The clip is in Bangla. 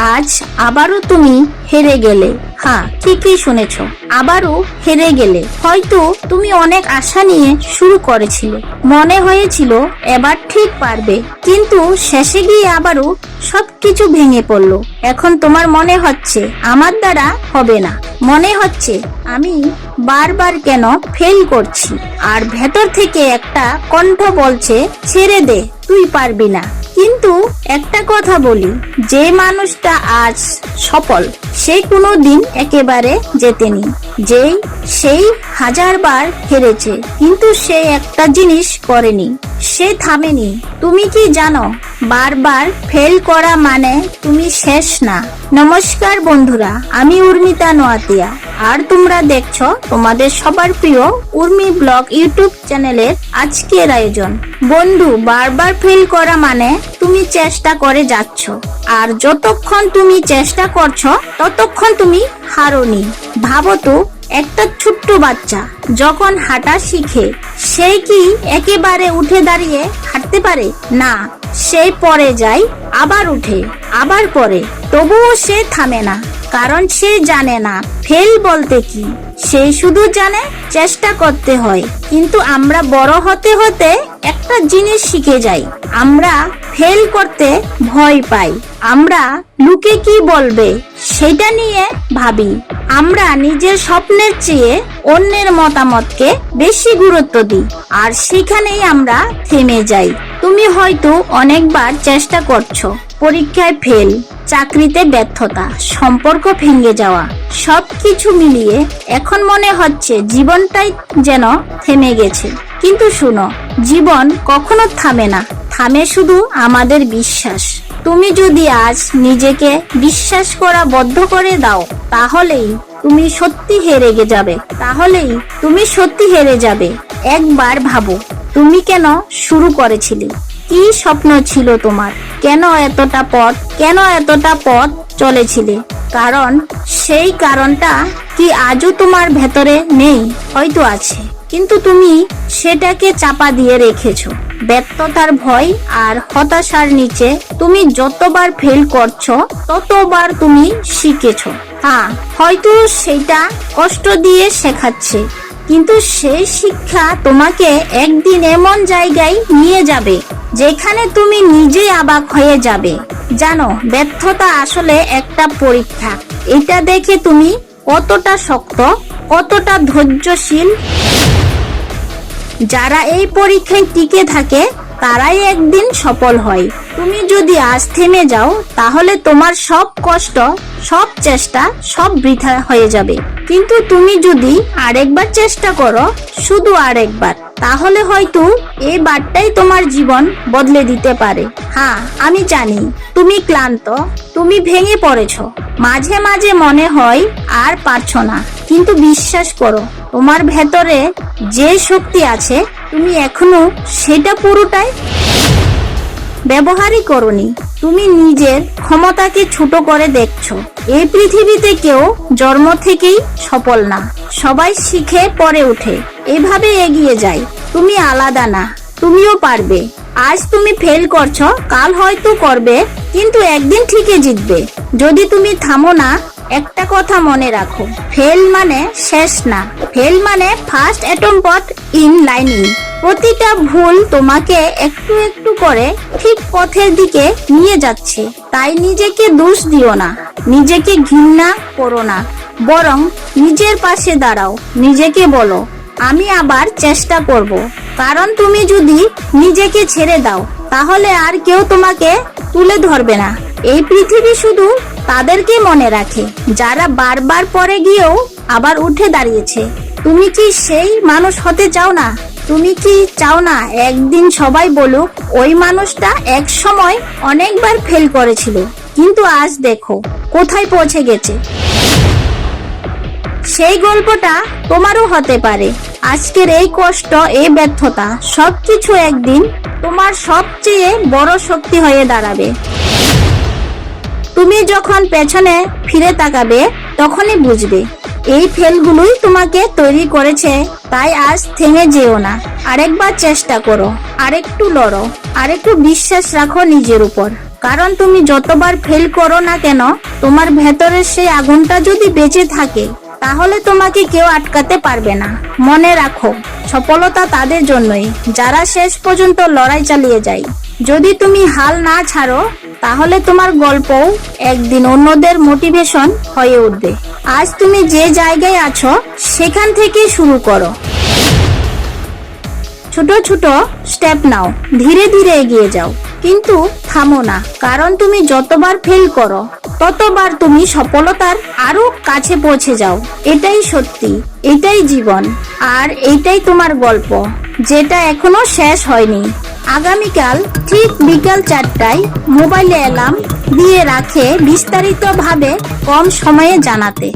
আজ আবারও তুমি হেরে গেলে। হ্যাঁ, ঠিকই শুনেছ, আবারও হেরে গেলে। হয়তো তুমি অনেক আশা নিয়ে শুরু করেছিলে, মনে হয়েছিল এবার ঠিক পারবে, কিন্তু শেষে গিয়ে আবারও সবকিছু ভেঙে পড়লো। এখন তোমার মনে হচ্ছে আমার দ্বারা হবে না, মনে হচ্ছে আমি বারবার কেন ফেল করছি, আর ভেতর থেকে একটা কণ্ঠ বলছে ছেড়ে দে, তুই পারবি না। কিন্তু একটা কথা বলি, যে মানুষটা আজ সফল সে কোনো দিন একেবারে জেতেনি। সেই হাজারবার হেরেছে, কিন্তু সে একটা জিনিস করেনি, সে থামেনি। তুমি কি জানো, বারবার ফেল করা মানে তুমি শেষ না। নমস্কার বন্ধুরা, আমি উর্মিতা নোয়াতিয়া, আর তোমরা দেখছো তোমাদের সবার প্রিয় উর্মি ব্লগ ইউটিউব চ্যানেলের আজকের আয়োজন। বন্ধু, বারবার ফেল করা মানে তুমি চেষ্টা করে যাচ্ছ, আর যতক্ষণ তুমি চেষ্টা করছো ততক্ষণ তুমি হারোনি। ভাবো তো, একটা ছোট্ট বাচ্চা যখন হাঁটা শিখে, সে কি একেবারে উঠে দাঁড়িয়ে হাঁটতে পারে? না, সে পড়ে যায়, আবার উঠে, আবার পড়ে, তবুও সে থামে না, কারণ সে জানে না ফেল বলতে কি। সে শুধু জানে চেষ্টা করতে হয়। কিন্তু আমরা বড় হতে হতে একটা জিনিস শিখে যাই, আমরা ফেল করতে ভয় পাই, আমরা লোকে কি বলবে সেটা নিয়ে ভাবি, আমরা নিজের স্বপ্নের চেয়ে অন্যের মতামতকে বেশি গুরুত্ব দিই, আর সেখানেই আমরা থেমে যাই। তুমি হয়তো অনেকবার চেষ্টা করছো, পরীক্ষায় ফেল, চাকরিতে ব্যর্থতা, সম্পর্ক ভেঙে যাওয়া, সবকিছু মিলিয়ে এখন মনে হচ্ছে জীবনটাই যেন থেমে গেছে। কিন্তু শুনো, জীবন কখনো থামে না, থামে শুধু আমাদের বিশ্বাস। তুমি যদি আজ নিজেকে বিশ্বাস করা বন্ধ করে দাও, তাহলেই তুমি সত্যি হেরে যাবে। একবার ভাবো, তুমি কেন শুরু করেছিলে? কি স্বপ্ন ছিল তোমার? কেন এতটা পথ চলেছিলে? কারণ সেই কারণটা কি আজও তোমার ভেতরে নেই? হয়তো আছে, কিন্তু তুমি সেটাকে চাপা দিয়ে রেখেছো। ব্যর্থতার ভয় আর হতাশার নিচে তুমি যতবার ফেল করছো ততবার তুমি শিখেছো। হ্যাঁ, হয়তো সেটা কষ্ট দিয়ে শেখাচ্ছে, কিন্তু সেই শিক্ষা তোমাকে একদিন এমন জায়গায় নিয়ে যাবে যেখানে তুমি নিজেই অবাক হয়ে যাবে। জানো, ব্যর্থতা আসলে একটা পরীক্ষা। এটা দেখে তুমি কতটা শক্ত, কতটা ধৈর্যশীল। যারা এই পরীক্ষায় টিকে থাকে তারাই একদিন সফল হয়। তুমি যদি আজ থেমে যাও, তাহলে তোমার সব কষ্ট, সব চেষ্টা, সব বৃথা হয়ে যাবে। কিন্তু তুমি যদি আরেকবার চেষ্টা করো, শুধু আরেকবার, তাহলে হয়তো এই বারটাই তোমার জীবন বদলে দিতে পারে। হ্যাঁ, আমি জানি তুমি ক্লান্ত, তুমি ভেঙে পড়েছো, মাঝে মাঝে মনে হয় আর পারছো না, কিন্তু বিশ্বাস করো, তোমার ভেতরে যে শক্তি আছে, তুমি এখনো সেটা পুরোটাই ব্যবহারই করনি। তুমি নিজের ক্ষমতাকে ছোট করে দেখছো। এই পৃথিবীতে কেউ জন্ম থেকেই সফল না, সবাই শিখে পরে উঠে, এভাবে এগিয়ে যায়। তুমি আলাদা না, তুমিও পারবে। আজ তুমি ফেল করছো, কাল হয়তো করবে, কিন্তু একদিন ঠিকই জিতবে যদি তুমি থামো না। একটা কথা মনে রাখো, ফেল মানে শেষ না, ফেল মানে ফার্স্ট অ্যাটেম্প্ট ইন লার্নিং। প্রতিটা ভুল তোমাকে একটু একটু করে ঠিক পথের দিকে নিয়ে যাচ্ছে। তাই নিজেকে দোষ দিও না, নিজেকে ঘৃণা করো না, বরং নিজের পাশে দাঁড়াও। নিজেকে বলো, আমি আবার চেষ্টা করব। কারণ তুমি যদি নিজেকে ছেড়ে দাও, তাহলে আর কেউ তোমাকে তুলে ধরবে না। এই পৃথিবী শুধু তাদেরকে মনে রাখে যারা বারবার পড়ে গিয়েও আবার উঠে দাঁড়িয়েছে। তুমি কি সেই মানুষ হতে চাও না? তুমি কি চাও না একদিন সবাই বলুক, ওই মানুষটা এক সময় অনেকবার ফেল করেছিল, কিন্তু আজ দেখো কোথায় পৌঁছে গেছে? সেই গল্পটা তোমারও হতে পারে। আজকের এই কষ্ট, এই ব্যর্থতা, সবকিছু একদিন তোমার সবচেয়ে বড় শক্তি হয়ে দাঁড়াবে। তুমি যখন পেছনে ফিরে তাকাবে, তখনই বুঝবে এই ফেলগুলোই তোমাকে তৈরি করেছে। তাই আজ থেমে যেও না, আরেকবার চেষ্টা করো, আরেকটু লড়ো, আরেকটু বিশ্বাস রাখো নিজের উপর। কারণ তুমি যতবার ফেল করো না কেন, তোমার ভেতরের সেই আগুনটা যদি বেঁচে থাকে, তাহলে তোমাকে কেউ আটকাতে পারবে না। মনে রাখো, সফলতা তাদের জন্যই যারা শেষ পর্যন্ত লড়াই চালিয়ে যায়। যদি তুমি হাল না ছাড়ো, তাহলে তোমার গল্পও একদিন অন্যদের মোটিভেশন হয়ে উঠবে। আজ তুমি যে জায়গায় আছো, সেখান থেকে শুরু করো। ছোট ছোট স্টেপ নাও, ধীরে ধীরে এগিয়ে যাও, কিন্তু থামো না। কারণ তুমি যতবার ফেল করো, ততবার তুমি সফলতার আরো কাছে পৌঁছে যাও। এটাই সত্যি, এটাই জীবন, আর এটাই তোমার গল্প, যেটা এখনো শেষ হয়নি। আগামীকাল ঠিক বিকাল 4টায় মোবাইলে অ্যালার্ম দিয়ে রাখে বিস্তারিতভাবে কম সময়ে জানাতে।